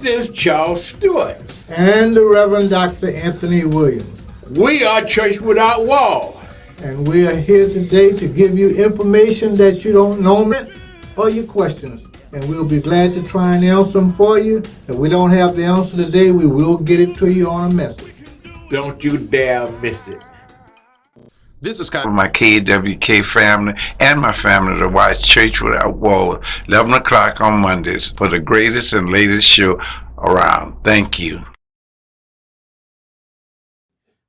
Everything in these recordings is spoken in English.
This is Charles Stewart. And the Reverend Dr. Anthony Williams. We are Church Without Walls. And we are here today to give you information that you don't know or your questions. And we'll be glad to try and answer them for you. If we don't have the answer today, we will get it to you on a message. Don't you dare miss it. This is kind of my KWK family and my family to watch Church Without Walls, 11 o'clock on Mondays for the greatest and latest show around. Thank you.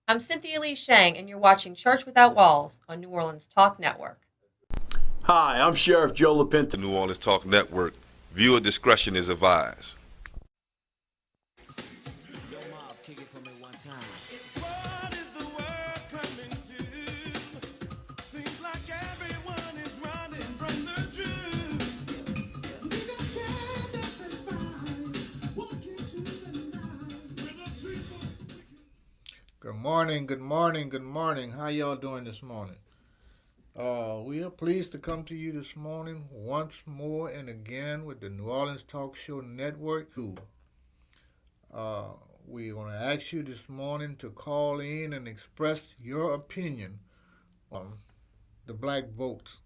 I'm Cynthia Lee Shang, and you're watching Church Without Walls on New Orleans Talk Network. Hi, I'm Sheriff Joe LaPinta. New Orleans Talk Network. Viewer discretion is advised. Good morning. How y'all doing this morning? We are pleased to come to you this morning once more and again with the New Orleans Talk Show Network. We're going to ask you this morning to call in and express your opinion on the black votes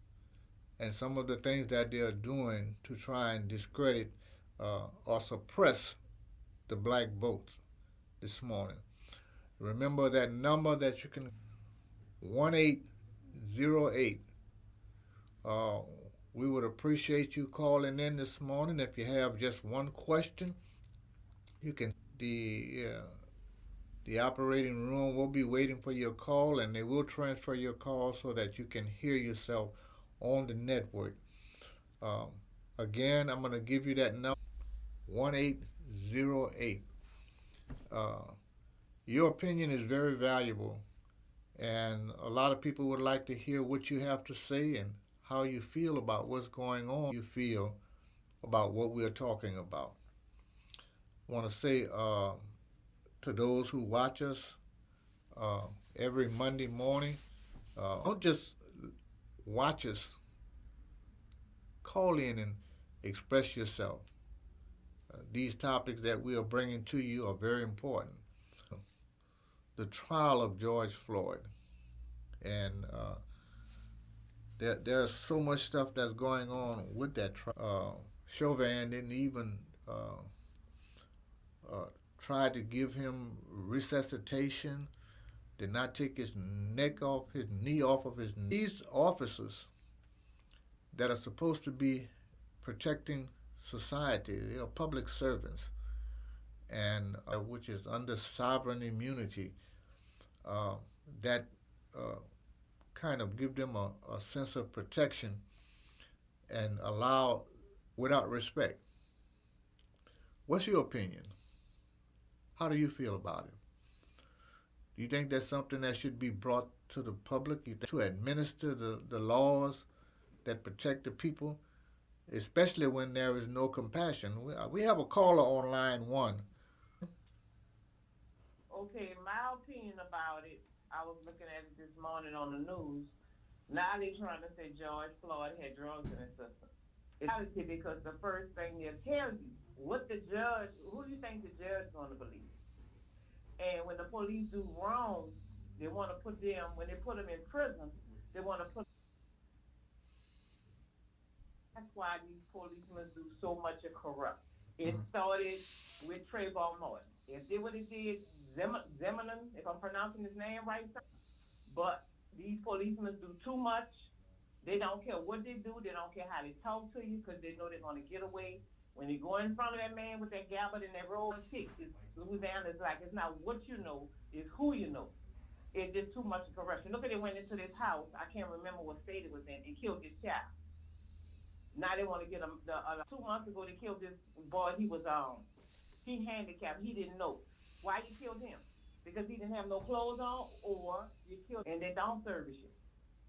and some of the things that they are doing to try and discredit or suppress the black votes this morning. Remember that number that you can 1808. We would appreciate you calling in this morning. If you have just one question, you can. The operating room will be waiting for your call, and they will transfer your call so that you can hear yourself on the network. Again, I'm going to give you that number, 1808. Your opinion is very valuable, and a lot of people would like to hear what you have to say and how you feel about what's going on. You feel about what we're talking about. I want to say to those who watch us every Monday morning, don't just watch us. Call in and express yourself. These topics that we are bringing to you are very important. The trial of George Floyd, and there's so much stuff that's going on with that trial. Chauvin didn't even try to give him resuscitation, did not take his knee off of his knee. These officers that are supposed to be protecting society, they are public servants, and which is under sovereign immunity, that kind of give them a sense of protection and allow without respect. What's your opinion? How do you feel about it? Do you think that's something that should be brought to the public? To administer the laws that protect the people, especially when there is no compassion? We have a caller on line 1. Okay, my opinion about it, I was looking at it this morning on the news. Now they're trying to say George Floyd had drugs in his system. It's reality, because the first thing they'll tell you, who do you think the judge is going to believe? And when the police do wrong, they want to put them, when they put them in prison, they want to put. That's why these policemen do so much of corrupt. It started with Trayvon Martin. If they would have did Zimmerman, if I'm pronouncing his name right, but these policemen do too much. They don't care what they do. They don't care how they talk to you, because they know they're going to get away. When they go in front of that man with that gablet and that roll and kick, Louisiana is like, it's not what you know, it's who you know. It's just too much corruption. Look at it, went into this house, I can't remember what state it was in, and killed this child. Now they want to get him. 2 months ago, they killed this boy. He was he handicapped. He didn't know. Why you killed him? Because he didn't have no clothes on, or you killed him, and they don't service you.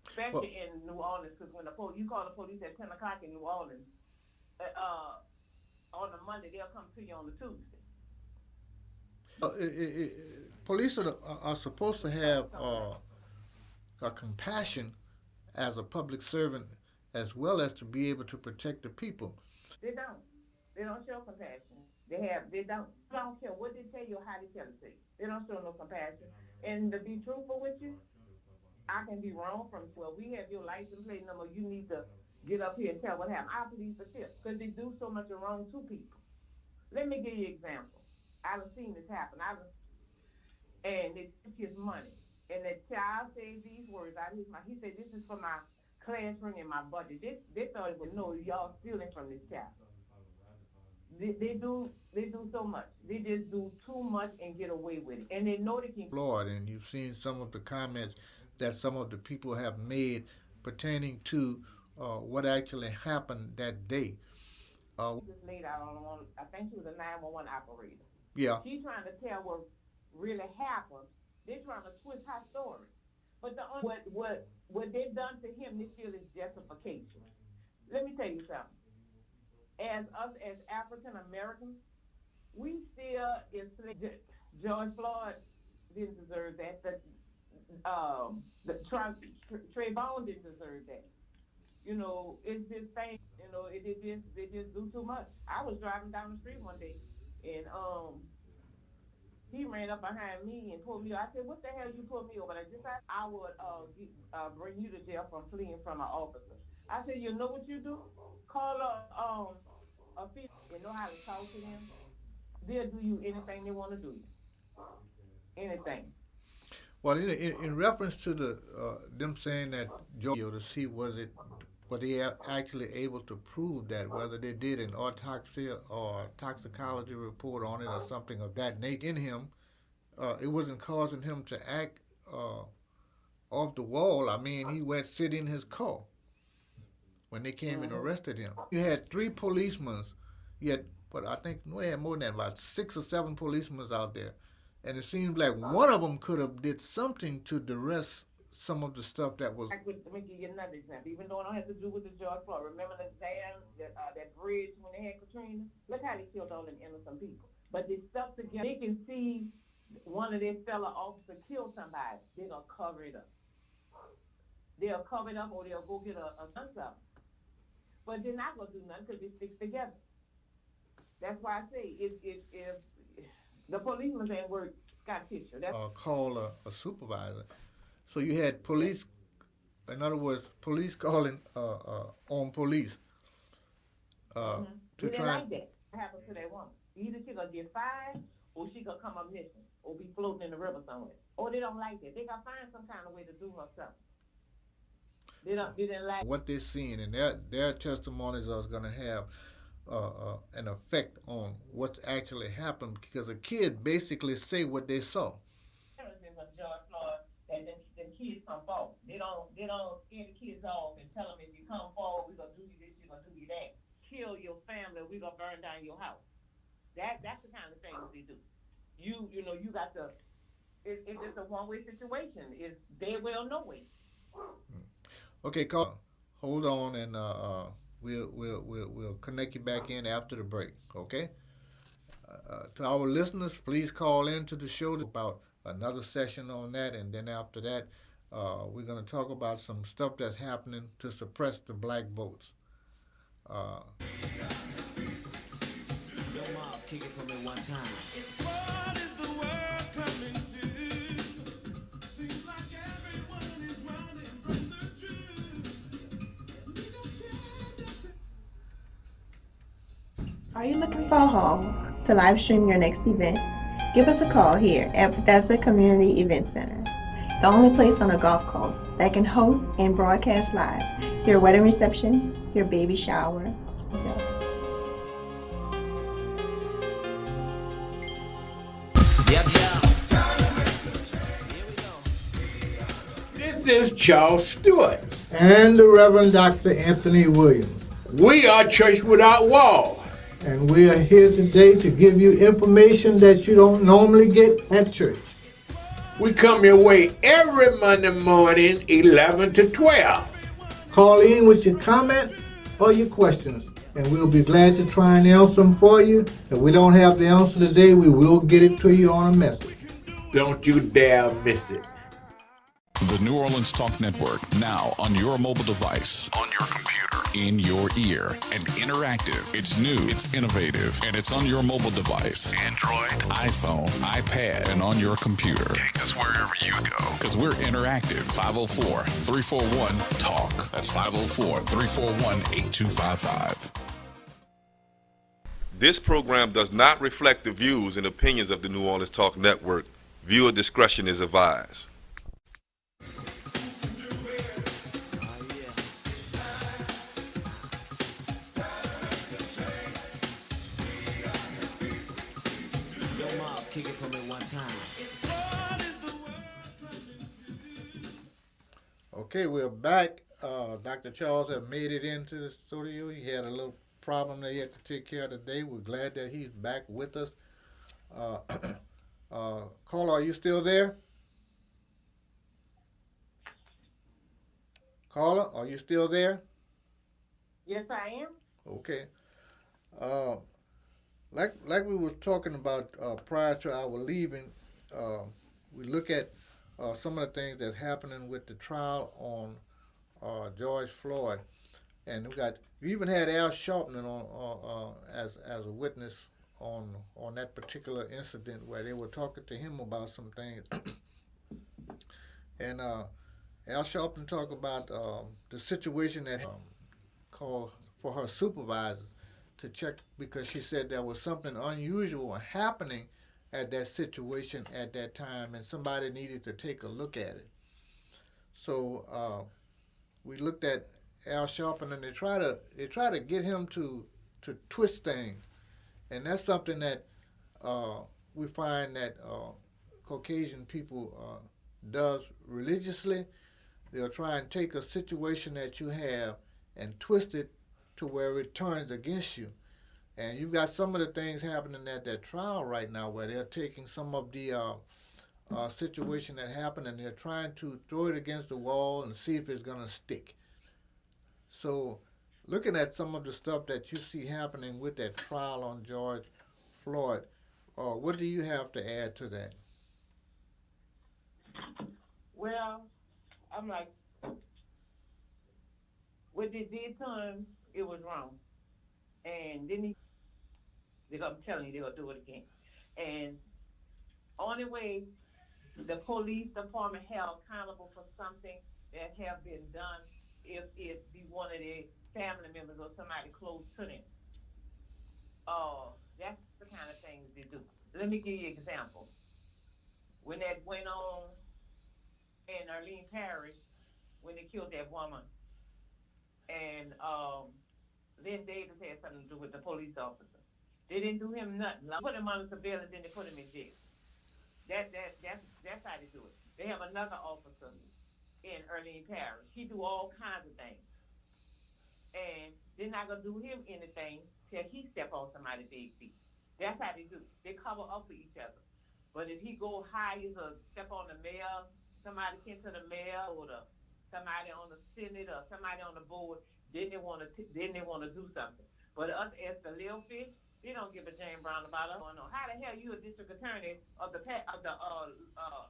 Especially in New Orleans, because when you call the police at 10 o'clock in New Orleans, on a Monday, they'll come to you on the Tuesday. Police are supposed to have a compassion as a public servant, as well as to be able to protect the people. They don't. They don't show compassion. They don't care what they tell you or how they tell it to you. They don't show no compassion. And to be truthful with you, I can be wrong from, well, we have your license plate number, you need to get up here and tell what happened. Our police are tips because they do so much wrong to people. Let me give you an example. I've seen this happen. And they took his money. And the child said these words out of his mouth. He said, this is for my classroom and my budget. They thought it was, no, y'all stealing from this child. They do so much. They just do too much and get away with it. And they know they can. Lord, and you've seen some of the comments that some of the people have made pertaining to what actually happened that day. This lady out on, I think she was a 911 operator. Yeah. She's trying to tell what really happened. They're trying to twist her story. But what they've done to him, they feel is justification. Let me tell you something. As us as African Americans, we still enslaved. George Floyd didn't deserve that. Trayvon didn't deserve that. You know, it's this thing. You know, they just do too much. I was driving down the street one day, and he ran up behind me and pulled me over. I said, "What the hell you pulled me over?" I would bring you to jail from fleeing from an officer. I said, "You know what you do? Call a female. You know how to talk to them. They'll do you anything they want to do. Anything." Well, in reference to the them saying that to see were they actually able to prove that, whether they did an autopsy or toxicology report on it or something of that nature in him, it wasn't causing him to act off the wall. I mean, he went sit in his car when they came and arrested him. You had 3 policemen. You had, I think we had more than that, about 6 or 7 policemen out there. And it seems like one of them could have did something to arrest some of the stuff that was. Let me give you another example. Even though it don't have to do with the George Floyd. Remember the dam, that bridge when they had Katrina? Look how they killed all them innocent people. But they stuck together. They can see one of their fellow officers kill somebody. They're going to cover it up. They'll cover it up or they'll go get a gun up. But they're not going to do nothing because they stick together. That's why I say if the policemen ain't work, got picture. Call a supervisor. So you had police, in other words, police calling on police to they try. Like that. What happens to that woman? Either she gonna get fired or she gonna come up missing or be floating in the river somewhere. Or they don't like that. They gotta find some kind of way to do her something. They didn't like what they're seeing, and their testimonies are going to have an effect on what's actually happened, because a kid basically say what they saw. George Floyd, that them kids come forward. They don't scare the kids off and tell them, if you come forward, we're gonna do you this, we're gonna do you that. Kill your family, we're gonna burn down your house. That's the kind of things they do. You know, you got to. It's just a one-way situation. It's dead well, no way. Okay, call. Hold on, and we'll connect you back in after the break. Okay. To our listeners, please call in to the show about another session on that, and then after that, we're going to talk about some stuff that's happening to suppress the black votes. Kick it for me one time. What is the world coming to? Seems like everyone is running from the truth. Are you looking for a home to live stream your next event? Give us a call here at Bethesda Community Event Center, the only place on the Gulf Coast that can host and broadcast live your wedding reception, your baby shower. This is Charles Stewart. And the Reverend Dr. Anthony Williams. We are Church Without Walls. And we are here today to give you information that you don't normally get at church. We come your way every Monday morning, 11 to 12. Call in with your comment or your questions, and we'll be glad to try and answer them for you. If we don't have the answer today, we will get it to you on a message. Don't you dare miss it. The New Orleans Talk Network, now on your mobile device, on your computer, in your ear and interactive. It's new, it's innovative, and it's on your mobile device. Android, iPhone, iPad, and on your computer. Take us wherever you go. Because we're interactive. 504-341-TALK. That's 504-341-8255. This program does not reflect the views and opinions of the New Orleans Talk Network. Viewer discretion is advised. Okay, we're back. Dr. Charles has made it into the studio. He had a little problem that he had to take care of today. We're glad that he's back with us. Carla, are you still there? Carla, are you still there? Yes, I am. Okay. Like we were talking about prior to our leaving, we look at some of the things that's happening with the trial on George Floyd, and we even had Al Sharpton on as a witness on that particular incident where they were talking to him about some things, and Al Sharpton talked about the situation that called for her supervisors to check because she said there was something unusual happening at that situation at that time, and somebody needed to take a look at it. So we looked at Al Sharpton, and they try to get him to twist things, and that's something that we find that Caucasian people does religiously. They'll try and take a situation that you have and twist it to where it turns against you. And you've got some of the things happening at that trial right now where they're taking some of the situation that happened and they're trying to throw it against the wall and see if it's going to stick. So looking at some of the stuff that you see happening with that trial on George Floyd, what do you have to add to that? Well, I'm like, what they did to him, it was wrong. And then I'm telling you, they're going to do it again. And only way the police department held accountable for something that have been done if it be one of their family members or somebody close to them. That's the kind of things they do. Let me give you an example. When that went on in Arlene Parish, when they killed that woman, and Lynn Davis had something to do with the police officer. They didn't do him nothing. They put him on surveillance, then they put him in jail. That's how they do it. They have another officer in Arlene Parish. He do all kinds of things, and they're not gonna do him anything till he step on somebody's big feet. That's how they do. They cover up for each other. But if he go higher or step on the mayor, somebody came to the mayor or somebody on the Senate or somebody on the board, then they want to do something. But us as the little fish, they don't give a Jane Brown about us going on. How the hell you a district attorney of the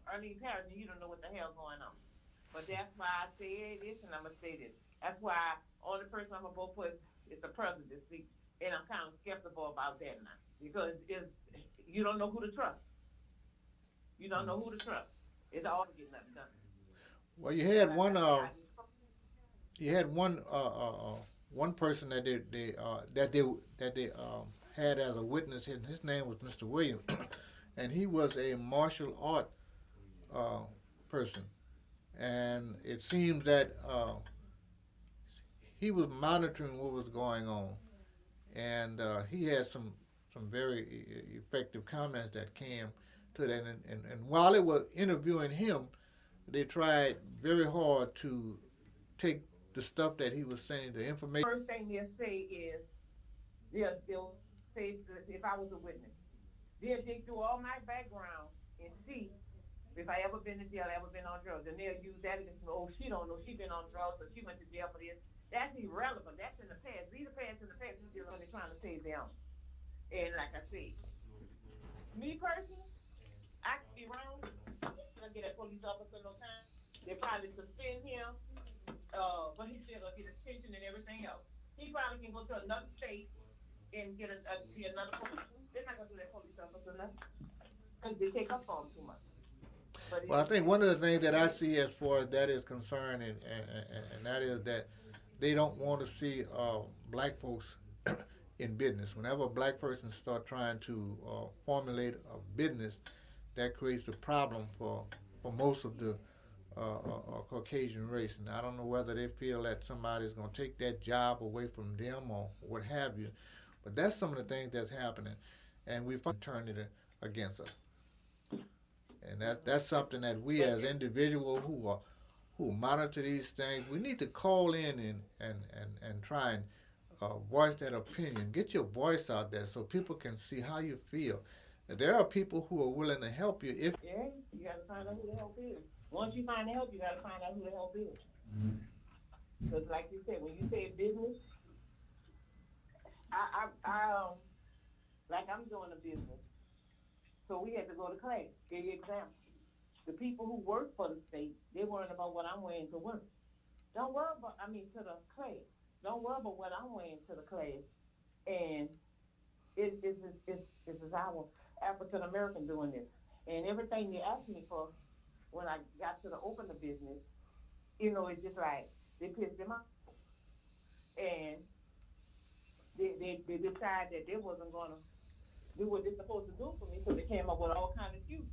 Arlene Parish and you don't know what the hell's going on? But that's why I say this and I'm gonna say this. That's why only person I'm gonna vote for is the presidency, and I'm kind of skeptical about that now because you don't know who to trust. You don't know who to trust. It's all getting nothing done. Well, you had one person that they had as a witness, and his name was Mr. Williams, and he was a martial art person, and it seems that he was monitoring what was going on, and he had some very effective comments that came to that, and while they were interviewing him, they tried very hard to take the stuff that he was saying, the information. First thing they'll say is, they'll say, if I was a witness, they'll dig through all my background and see if I ever been to jail, ever been on drugs, and they'll use that against me. Oh, she don't know, she been on drugs, or she went to jail for this. That's irrelevant. That's in the past. Leave the past in the past. You're dealing with trying to save them. And like I said, me personally, I could be wrong. I'm not gonna get a police officer no time. They probably suspend him, but he's still gonna get his pension and everything else. He probably can go to another state and be another police. They're not gonna do that police officer nothing because they take up on him too much. But Well, I think one of the things that I see as far as that is concerned, and that is that they don't want to see black folks in business. Whenever a black person start trying to formulate a business, that creates a problem for most of the Caucasian race. And I don't know whether they feel that somebody's going to take that job away from them or what have you. But that's some of the things that's happening, and we've turned it against us. And that's something that we as individuals who monitor these things, we need to call in and try and voice that opinion. Get your voice out there so people can see how you feel. There are people who are willing to help you if yeah, you gotta find out who the help is. Once you find the help, you gotta find out who the help is. Because like you said, when you say business, like I'm doing a business, so we had to go to class. Give you an example. The people who work for the state, they're worrying about what I'm wearing to work. Don't worry about, to the class. Don't worry about what I'm wearing to the class. And it is our African American doing this. And everything they asked me for when I got to open the business, it's just like they pissed them off. And they decided that they wasn't gonna do what they're supposed to do for me, so they came up with all kinds of excuses.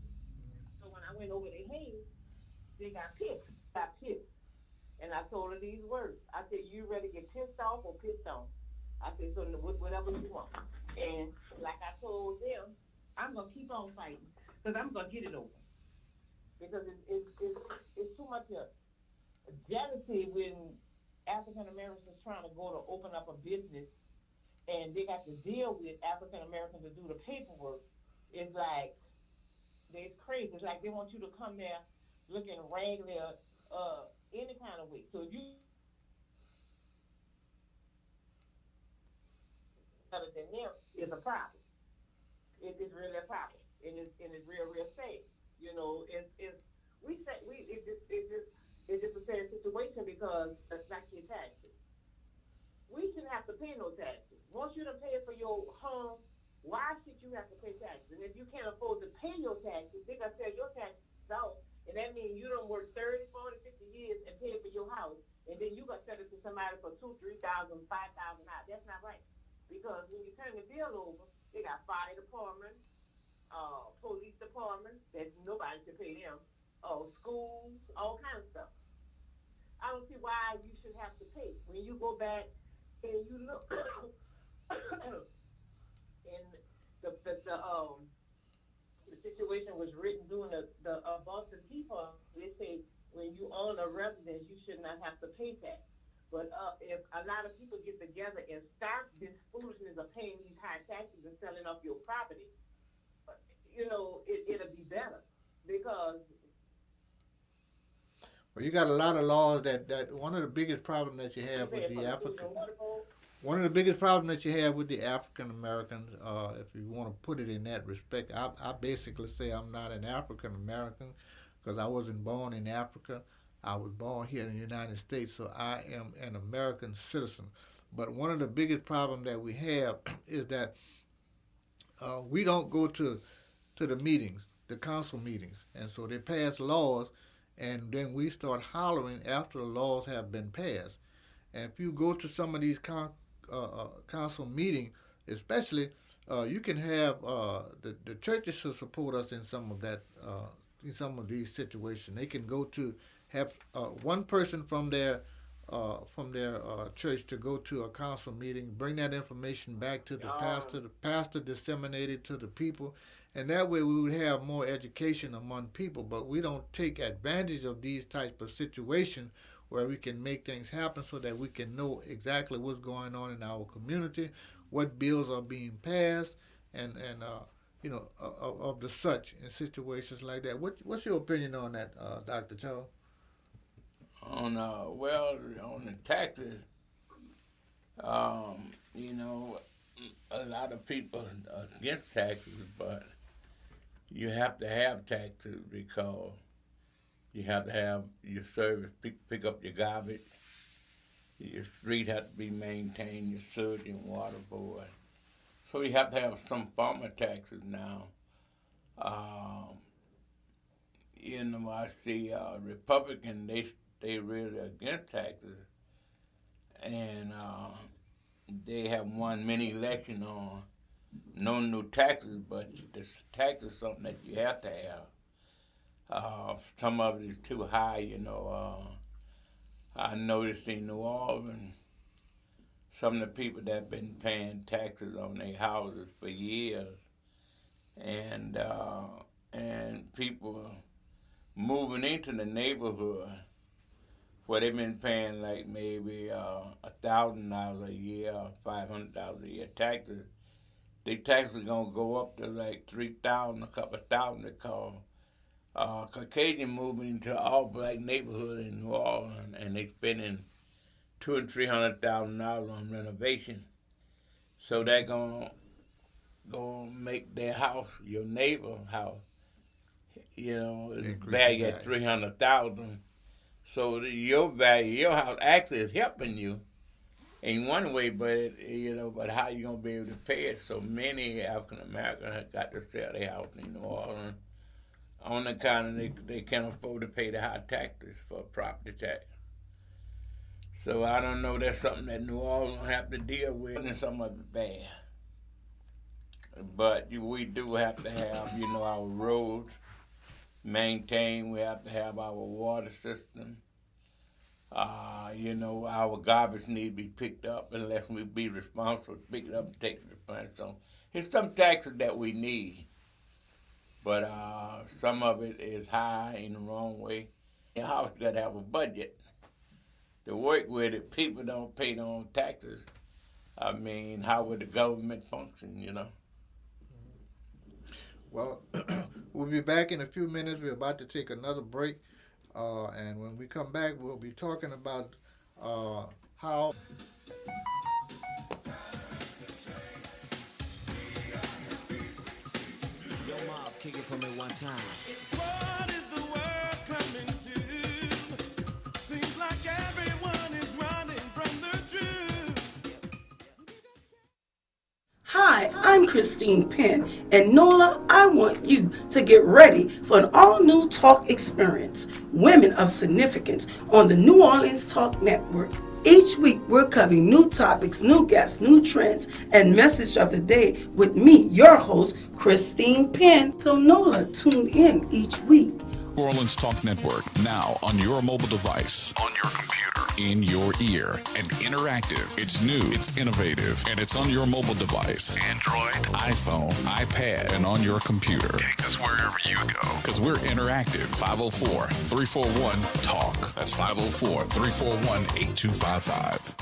So when I went over their head, they got pissed. And I told her these words. I said, you ready to get pissed off or pissed on? I said, so whatever you want. And like I told them, I'm going to keep on fighting because I'm going to get it over. Because it's too much jealousy when African Americans trying to go to open up a business and they got to deal with African Americans to do the paperwork. It's like, it's crazy. It's like they want you to come there looking raggedy any kind of way. So if you other than them, it's a problem. It's really a problem, and it's real sad. It's just a sad situation because it's like your taxes. We shouldn't have to pay no taxes. Once you done pay for your home, why should you have to pay taxes? And if you can't afford to pay your taxes, they got to sell your taxes out. And that means you don't work 30, 40, 50 years and pay for your house. And then you got to sell it to somebody for $2,000, $3,000, $5,000. That's not right. Because when you turn the bill over, they got fire department, police department, that nobody should pay them, schools, all kinds of stuff. I don't see why you should have to pay. When you go back and you look, and the situation was written during the Boston Tea Party. They say when you own a residence, you should not have to pay tax. But if a lot of people get together and stop this foolishness of paying these high taxes and selling off your property, it'll be better. Because well, you got a lot of laws that one of the biggest problems that you have with the African Americans, if you want to put it in that respect, I basically say I'm not an African American because I wasn't born in Africa. I was born here in the United States, so I am an American citizen. But one of the biggest problems that we have is that we don't go to the meetings, the council meetings, and so they pass laws, and then we start hollering after the laws have been passed. And if you go to some of these council meetings, especially, you can have the churches to support us in some of that, in some of these situations. They can go to have one person from their church to go to a council meeting, bring that information back to the pastor disseminate it to the people, and that way we would have more education among people. But we don't take advantage of these types of situations where we can make things happen so that we can know exactly what's going on in our community, what bills are being passed, and of the such in situations like that. What's your opinion on that, Dr. Charles? On the taxes, a lot of people are against taxes, but you have to have taxes because you have to have your service pick up your garbage. Your street has to be maintained, your sewage and water board. So you have to have some form of taxes now. I see Republicans, they really against taxes. And they have won many elections on no new taxes, but this tax is something that you have to have. Some of it is too high, I noticed in New Orleans, some of the people that have been paying taxes on their houses for years, and people moving into the neighborhood where they've been paying like maybe $1,000 a year, $500 a year taxes. Their taxes gonna go up to like $3,000, a couple thousand, because Caucasian moving into all black neighborhood in New Orleans, and they spending $200,000 and $300,000 on renovation. So they're gonna make their house, your neighbor house, value at $300,000. So your value, your house actually is helping you in one way, but but how you gonna be able to pay it? So many African Americans have got to sell their house in New Orleans on account of they can't afford to pay the high taxes for property tax. So I don't know. That's something that New Orleans have to deal with, and some of it bad. But we do have to have, our roads maintained. We have to have our water system. Our garbage need to be picked up unless we be responsible to pick it up and take it to the plant. So it's some taxes that we need, but some of it is high in the wrong way. Your house got to have a budget to work with it. People don't pay their own taxes. I mean, how would the government function, Well, we'll be back in a few minutes. We're about to take another break. And when we come back, we'll be talking about how... Yo, Mob, kick it for me one time. What is the world coming to? Seems like everyone is running from the truth. Hi, I'm Christine Penn, and Nola, I want you to get ready for an all-new talk experience, Women of Significance, on the New Orleans Talk Network. Each week, we're covering new topics, new guests, new trends, and message of the day with me, your host, Christine Penn. So Nola, tune in each week. New Orleans Talk Network, now on your mobile device, on your computer, in your ear, and interactive. It's new, it's innovative, and it's on your mobile device. Android, iPhone, iPad, and on your computer. Take us wherever you go. Because we're interactive. 504-341-TALK. That's 504-341-8255.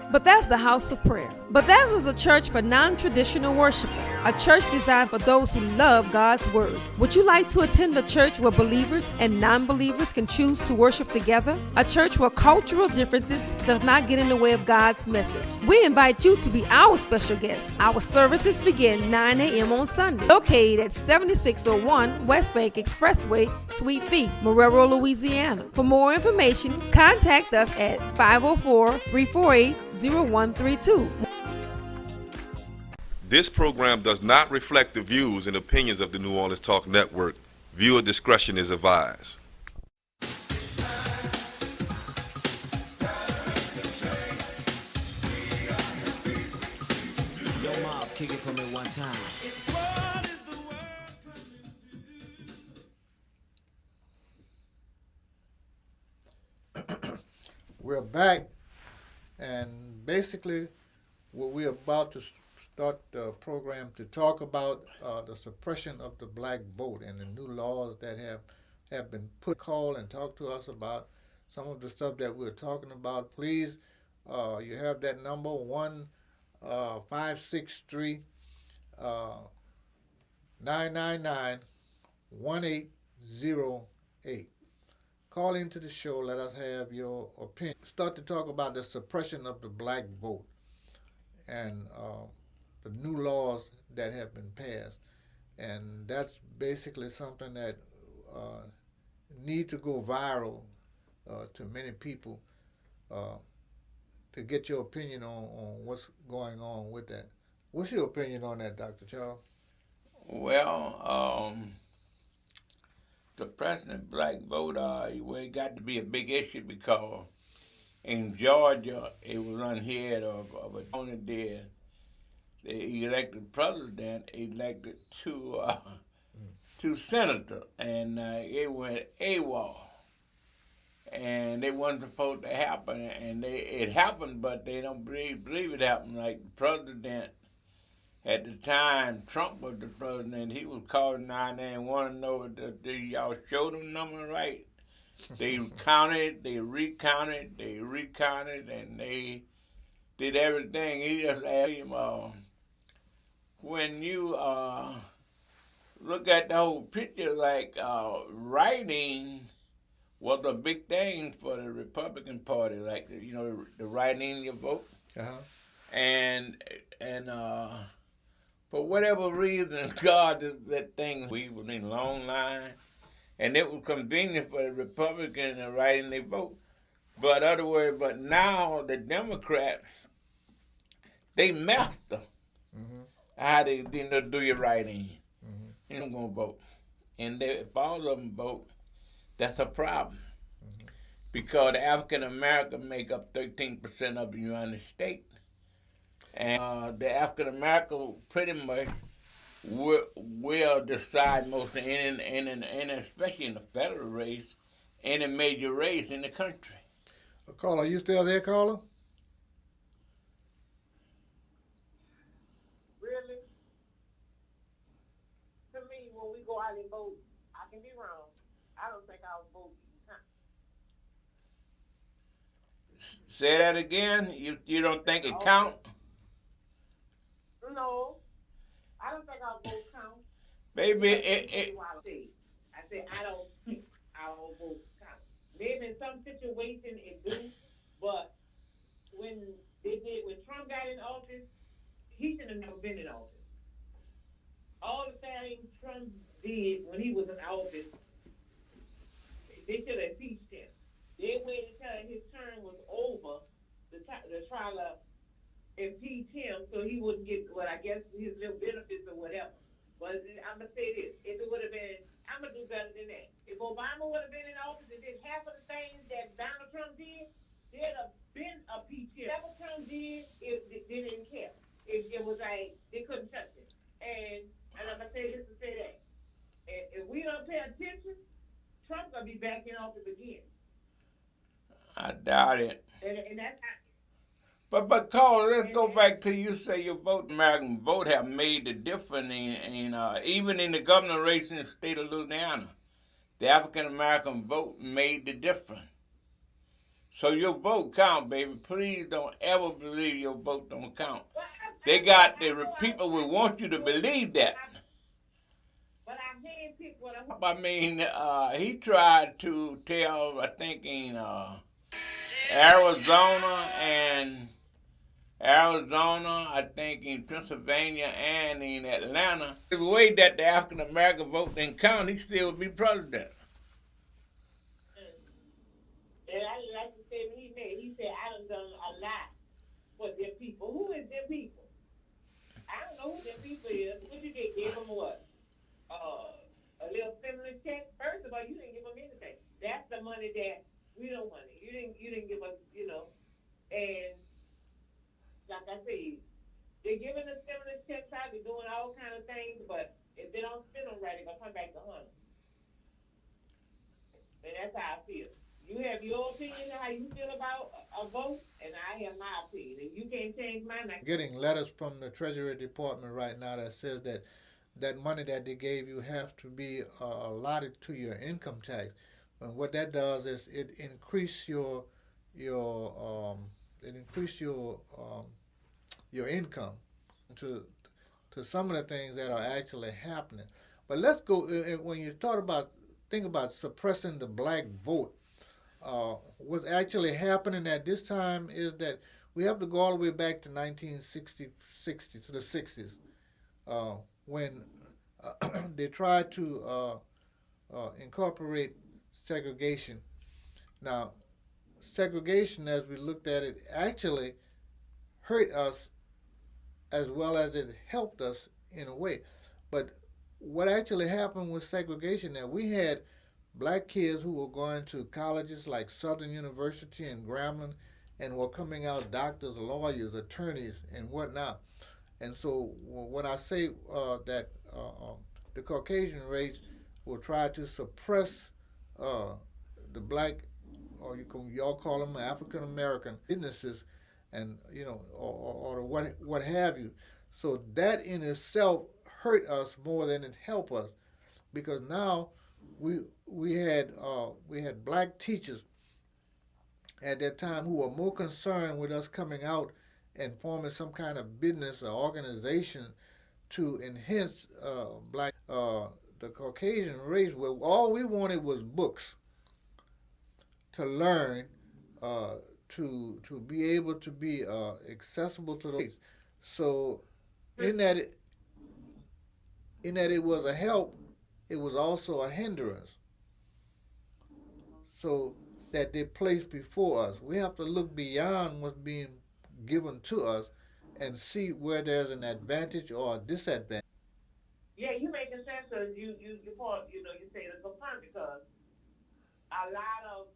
Bethesda House of Prayer. Bethesda is a church for non-traditional worshipers, a church designed for those who love God's Word. Would you like to attend a church where believers and non-believers can choose to worship together? A church where cultural differences does not get in the way of God's message. We invite you to be our special guest. Our services begin 9 a.m. on Sunday, located at 7601 West Bank Expressway, Suite B, Marrero, Louisiana. For more information, contact us at 504-348-0132. This program does not reflect the views and opinions of the New Orleans Talk Network. Viewer discretion is advised. Yo, Mob, kick it for me one time. We're back, and basically what we're about to start the program to talk about the suppression of the black vote and the new laws that have been put. Call and talk to us about some of the stuff that we're talking about. Please, you have that number 1-563-999-1808. Call into the show. Let us have your opinion. Start to talk about the suppression of the black vote and the new laws that have been passed. And that's basically something that need to go viral to many people to get your opinion on what's going on with that. What's your opinion on that, Dr. Charles? Well, the President black vote, well, it got to be a big issue because in Georgia, it was unheard of a only did. They elected president, elected two senators, and it went AWOL. And it wasn't supposed to happen, and it happened, but they don't believe it happened. Like the president, at the time, Trump was the president, he was calling down there and wanted to know that y'all showed them number right. They counted, they recounted, and they did everything. He just asked him, when you look at the whole picture, like writing was a big thing for the Republican Party, like, you know, the writing your vote. Uh-huh. And for whatever reason, God just let things, we were in a long line, and it was convenient for the Republicans to write in their vote. But but now the Democrats, they master how they do your writing. You don't gonna vote. And if all of them vote, that's a problem. Because the African Americans make up 13% of the United States. And the African American pretty much will decide most of any, especially in the federal race, any major race in the country. Carla, you still there, Carla? Really? To me, when we go out and vote, I can be wrong. I don't think our vote counts. Say that again? You don't think it count? No, I don't think our vote counts. Baby, I said I don't think our vote counts. Maybe in some situation it do, but when Trump got in office, he should have never been in office. All the things Trump did when he was in office, they should have impeached him. They waited until his term was over to try to impeach him so he wouldn't get what I guess his little benefits or whatever. But I'm gonna say this: if it would have been, I'm gonna do better than that. If Obama would have been in office and did half of the things that Donald Trump did, there'd have been a impeach him. Whatever Trump did, they didn't care. It was like they couldn't touch it. And I'm gonna say this and say that. And if we don't pay attention, Trump gonna be back in office again. I doubt it. And that's not. But Carl, let's go back to you say your vote, American vote, have made the difference in even in the governor race in the state of Louisiana. The African American vote made the difference. So your vote count, baby. Please don't ever believe your vote don't count. They got the people will want you to believe that. But I handpicked what I mean, he tried to tell, I think in Arizona, I think in Pennsylvania and in Atlanta, the way that the African American vote didn't count, he still would be president. And I like the statement he made. He said, I done a lot for them people. Who is them people? I don't know who them people is. What you did? Give them what? A little stimulus check? First of all, you didn't give them anything. That's the money that we don't want. You didn't give us, and like I said, they're giving us stimulus checks out, they're doing all kind of things, but if they don't spend them right, they're gonna come back to hunt them. And that's how I feel. You have your opinion of how you feel about a vote, and I have my opinion. If you can't change mine, Getting letters from the Treasury Department right now that says that money that they gave you have to be allotted to your income tax. And what that does is it increase your income to some of the things that are actually happening. But let's go when you think about suppressing the black vote. What's actually happening at this time is that we have to go all the way back to 1960 to the 60s when they tried to incorporate segregation. Now, segregation, as we looked at it, actually hurt us as well as it helped us in a way. But what actually happened with segregation, that we had black kids who were going to colleges like Southern University and Grambling and were coming out doctors, lawyers, attorneys, and whatnot. And so when I say that the Caucasian race will try to suppress the black, or y'all call them African American businesses, and or what have you. So that in itself hurt us more than it helped us, because now we had black teachers at that time who were more concerned with us coming out and forming some kind of business or organization to enhance black the Caucasian race. Where all we wanted was books to learn, to be able to be accessible to the race. So in that it was a help, it was also a hindrance. So that they placed before us. We have to look beyond what's being given to us and see where there's an advantage or a disadvantage. Yeah, you making sense, because you point, you say it's a point, because a lot of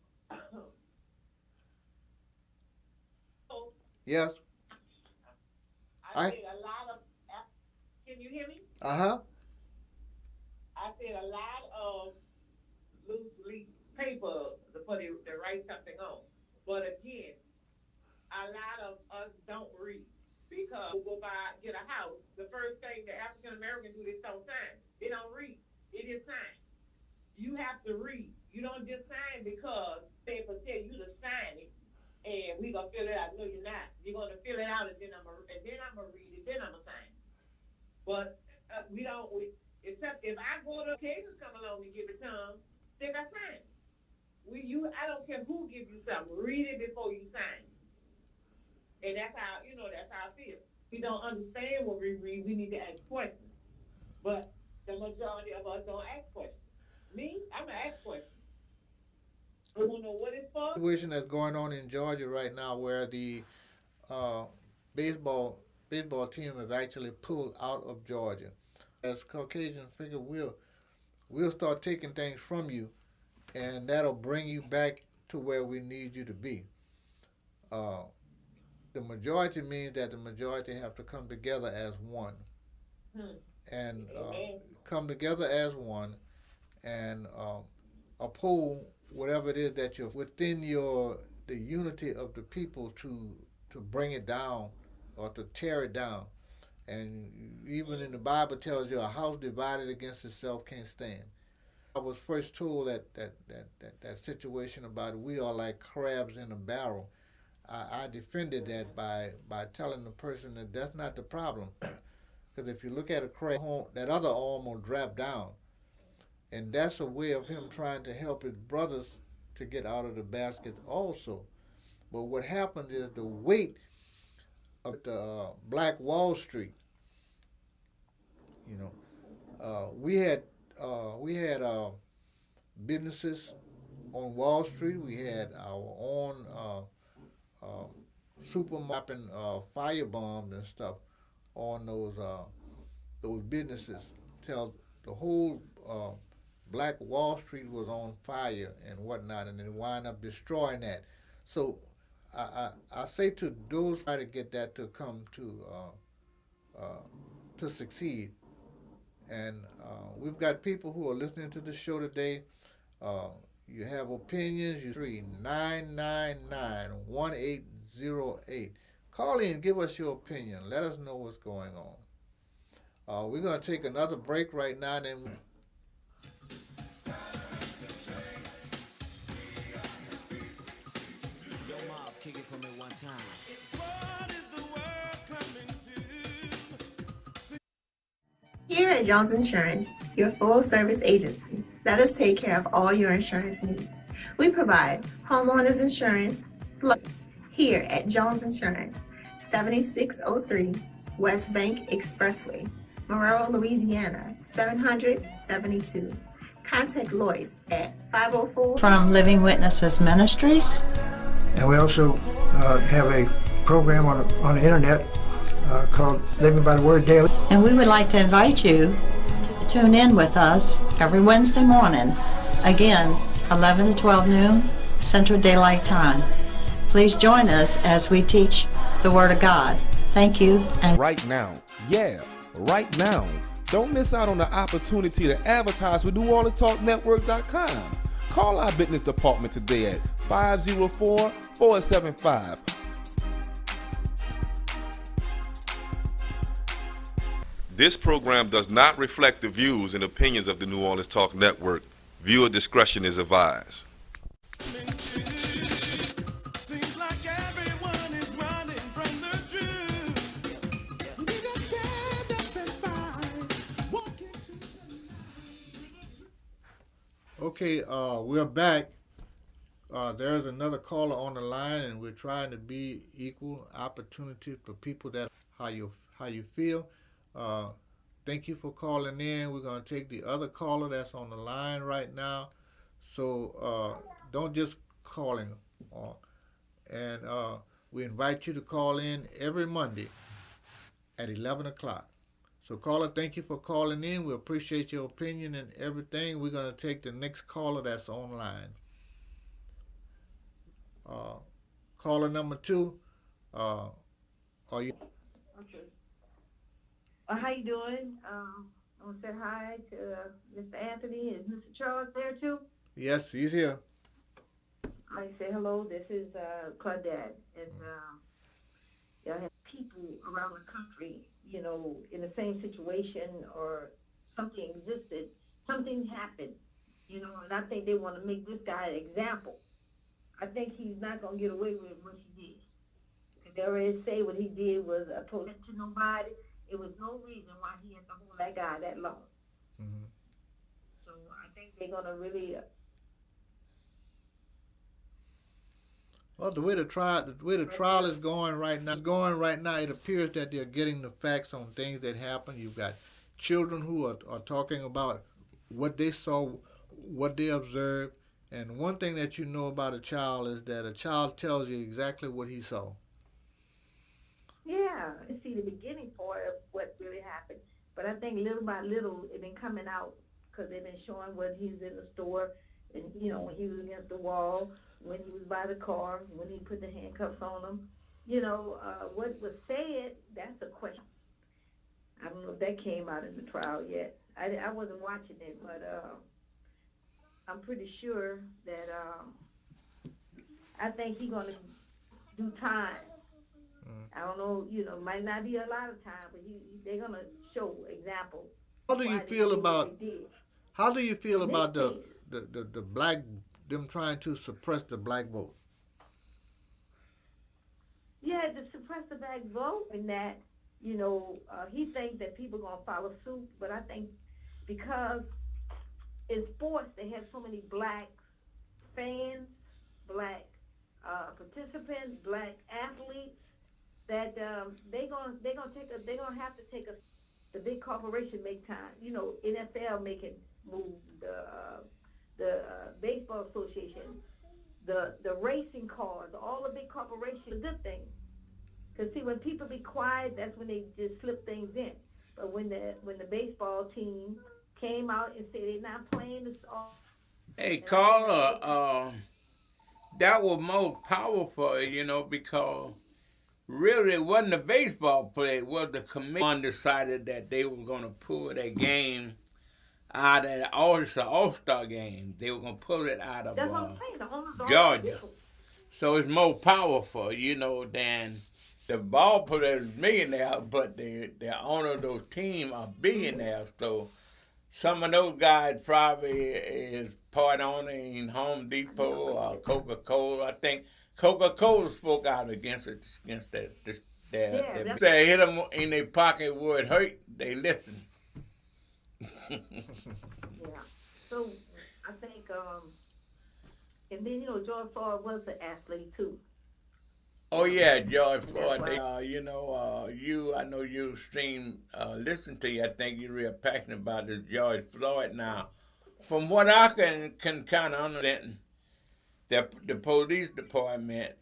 Yes. I said a lot of. Can you hear me? Uh-huh. I said a lot of loose leaf paper for to write something on. But again, a lot of us don't read, because we go by, get a house. The first thing the African Americans do is don't sign. They don't read. It is sign. You have to read. You don't just sign because paper tell you to sign it, and we gonna fill it out. No, you're not. You're gonna fill it out, and then I'm gonna read it. Then I'm gonna sign. But we don't. Except if I go to cases, come along and give it to them, then I sign. I don't care who gives you something. Read it before you sign. And that's how I feel. We don't understand what we read. We need to ask questions. But the majority of us don't ask questions. Me, I'm gonna ask questions. I wanna know what it's for. Situation that's going on in Georgia right now, where the baseball team has actually pulled out of Georgia. As Caucasians figure, we'll start taking things from you, and that'll bring you back to where we need you to be. The majority means that the majority have to come together as one, and come together as one, and uphold whatever it is that you're within the unity of the people to bring it down or to tear it down. And even in the Bible tells you a house divided against itself can't stand. I was first told that situation about we are like crabs in a barrel. I defended that by telling the person that that's not the problem. Because if you look at a crab, that other arm will drop down. And that's a way of him trying to help his brothers to get out of the basket also. But what happened is the weight of the Black Wall Street. We had businesses on Wall Street. We had our own supermarket fire bombs and stuff on those businesses. Till the whole Black Wall Street was on fire and whatnot, and then wind up destroying that. So I say to those try to get that to come to succeed. And we've got people who are listening to the show today. You have opinions. You 3-999-1808. Call in, give us your opinion. Let us know what's going on. We're going to take another break right now, and then. Yo, Mob, kick it for me one time. Here at Jones Insurance, your full-service agency, let us take care of all your insurance needs. We provide homeowners insurance here at Jones Insurance, 7603 West Bank Expressway, Monroe, Louisiana, 772. Contact Lois at 504. From Living Witnesses Ministries, And we also have a program on the internet called Living by the Word Daily. And we would like to invite you to tune in with us every Wednesday morning, again, 11 to 12 noon, Central Daylight Time. Please join us as we teach the Word of God. Thank you. And right now, right now. Don't miss out on the opportunity to advertise with NewOrleansTalkNetwork.com. Call our business department today at 504-475. This program does not reflect the views and opinions of the New Orleans Talk Network. Viewer discretion is advised. Seems like everyone is running from the truth. We just stand up and fight. Walk into Okay, we're back. There's another caller on the line, and we're trying to be equal opportunity for people that how you feel. Thank you for calling in. We're going to take the other caller that's on the line right now. So don't just call in. And we invite you to call in every Monday at 11 o'clock. So caller, thank you for calling in. We appreciate your opinion and everything. We're going to take the next caller that's online. Caller number 2. Are you? Okay. How you doing? I want to say hi to Mr. Anthony. Is Mr. Charles there too? Yes, he's here. I say hello. This is Claudette, and y'all have people around the country, you know, in the same situation or something existed, something happened, you know, and I think they want to make this guy an example. I think he's not gonna get away with what he did. They already say what he did was a to nobody. It was no reason why he had to hold that guy that long. Mm-hmm. So I think they're gonna really. Well, the way the trial is going right now, it appears that they're getting the facts on things that happened. You've got children who are talking about what they saw, what they observed, and one thing that you know about a child is that a child tells you exactly what he saw. Yeah, I see the beginning part of what really happened, but I think little by little it's been coming out because they've been showing when he was in the store, and you know when he was against the wall, when he was by the car, when he put the handcuffs on him. You know what was said. That's a question. I don't know if that came out in the trial yet. I wasn't watching it, but I'm pretty sure that I think he's gonna do time. I don't know, you know, might not be a lot of time, but they're gonna show example. How do you feel about the black, them trying to suppress the black vote? Yeah, to suppress the black vote, and that, you know, he thinks that people are gonna follow suit, but I think because in sports they have so many black fans, black participants, black athletes, that they're gonna have to take the big corporation make time. You know, NFL making moves, the baseball association, the racing cars, all the big corporations. Good thing, because see, when people be quiet, that's when they just slip things in. But when the baseball team came out and said they're not playing this all. Hey, caller, that was more powerful, you know, because really it wasn't the baseball player, it was the committee decided that they were going to pull that game out of the All-Star game. They were going to pull it out of Georgia. So it's more powerful, you know, than the ball player is millionaire, but the owner of those teams are billionaires. So some of those guys probably is part owner in Home Depot or Coca-Cola. I think Coca-Cola spoke out against that. If they hit them in their pocket where it hurt, they listen. Yeah. So I think, and then, you know, George Floyd was an athlete too. Oh yeah, George Floyd. You know, I know you've seen, listen to you. I think you're real passionate about this George Floyd. Now, from what I can kind of understand, the police department,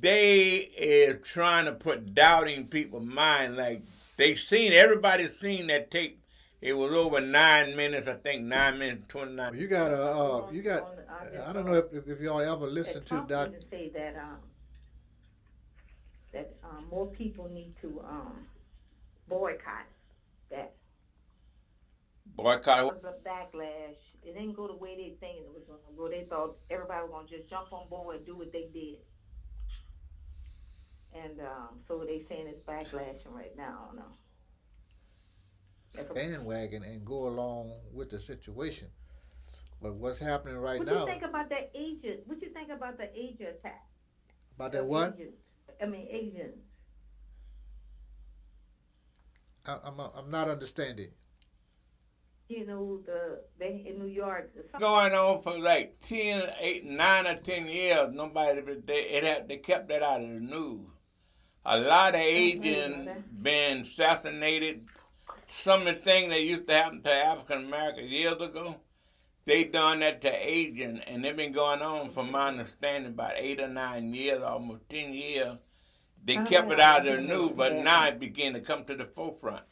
they is trying to put doubt in people's mind. Like everybody's seen that tape. It was over 9 minutes, I think 9 minutes 29. You got I don't know if y'all ever listened to Doc. To say that more people need to boycott that. Boycott. It was a backlash. It didn't go the way they think it was going to go. They thought everybody was going to just jump on board and do what they did. And so they saying it's backlashing right now. I don't know. Bandwagon and go along with the situation. But what's happening right now? What you think about that agent? What you think about the Asia attack? About that what? Asians. I'm not understanding. You know, they in New York. Going on for like 9 or 10 years. Nobody, they kept that out of the news. A lot of Asians been assassinated. Some of the things that used to happen to African Americans years ago, they done that to Asians, and they've been going on, from my understanding, about 8 or 9 years, almost 10 years. They kept it out of the news, but now it began to come to the forefront.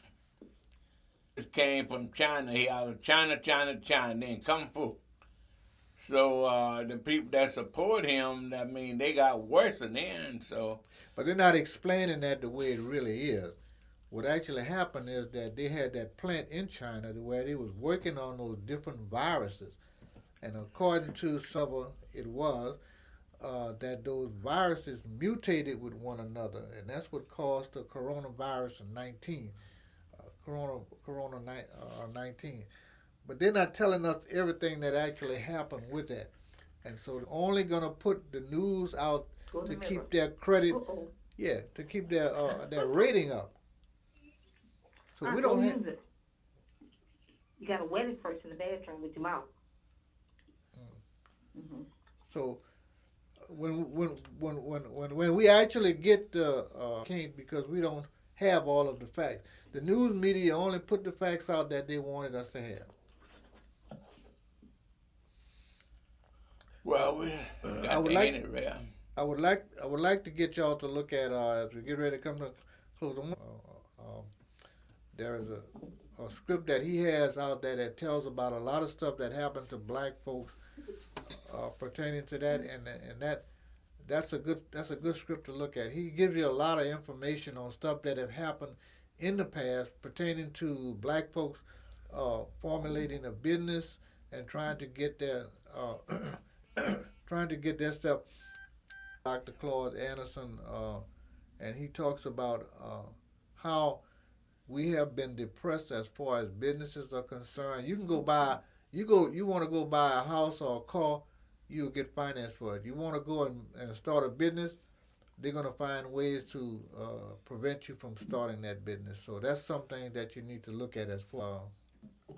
It came from China. He was China, then Kung Fu. So the people that support him, I mean, they got worse than him. So, but they're not explaining that the way it really is. What actually happened is that they had that plant in China where they was working on those different viruses, and according to some, it was that those viruses mutated with one another, and that's what caused the coronavirus 19. Corona 19. But they're not telling us everything that actually happened with that. And so they're only going to put the news out to keep their credit, to keep their rating up. So we don't have... You got to wet it first in the bathroom with your mouth. Mm-hmm. So when we actually get the can't, because we don't have all of the facts. The news media only put the facts out that they wanted us to have. Well, I would like to get y'all to look at as we get ready to come to close. There is a script that he has out there that tells about a lot of stuff that happened to black folks pertaining to that, and that's a good script to look at. He gives you a lot of information on stuff that have happened in the past pertaining to black folks formulating a business and trying to get their stuff. Dr. Claude Anderson, and he talks about how we have been depressed as far as businesses are concerned. You can go buy, you want to go buy a house or a car, you'll get finance for it. You want to go and start a business, they're going to find ways to prevent you from starting that business. So that's something that you need to look at as far.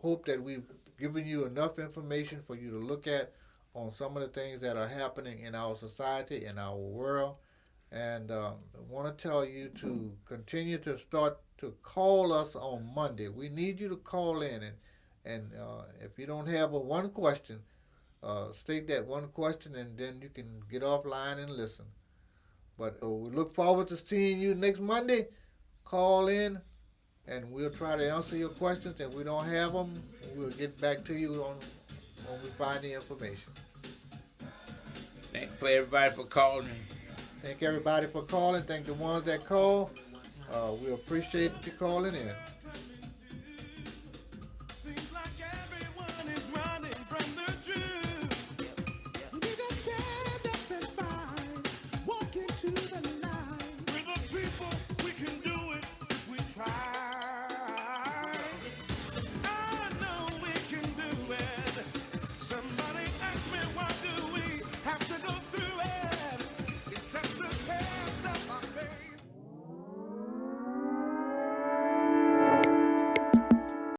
Hope that we've given you enough information for you to look at on some of the things that are happening in our society, in our world. And I want to tell you to continue to start to call us on Monday. We need you to call in, and if you don't have one question, state that one question, and then you can get offline and listen. But we look forward to seeing you next Monday. Call in, and we'll try to answer your questions. If we don't have them, we'll get back to you when we find the information. Thanks for everybody for calling. Thank everybody for calling. Thank the ones that call. We appreciate you calling in.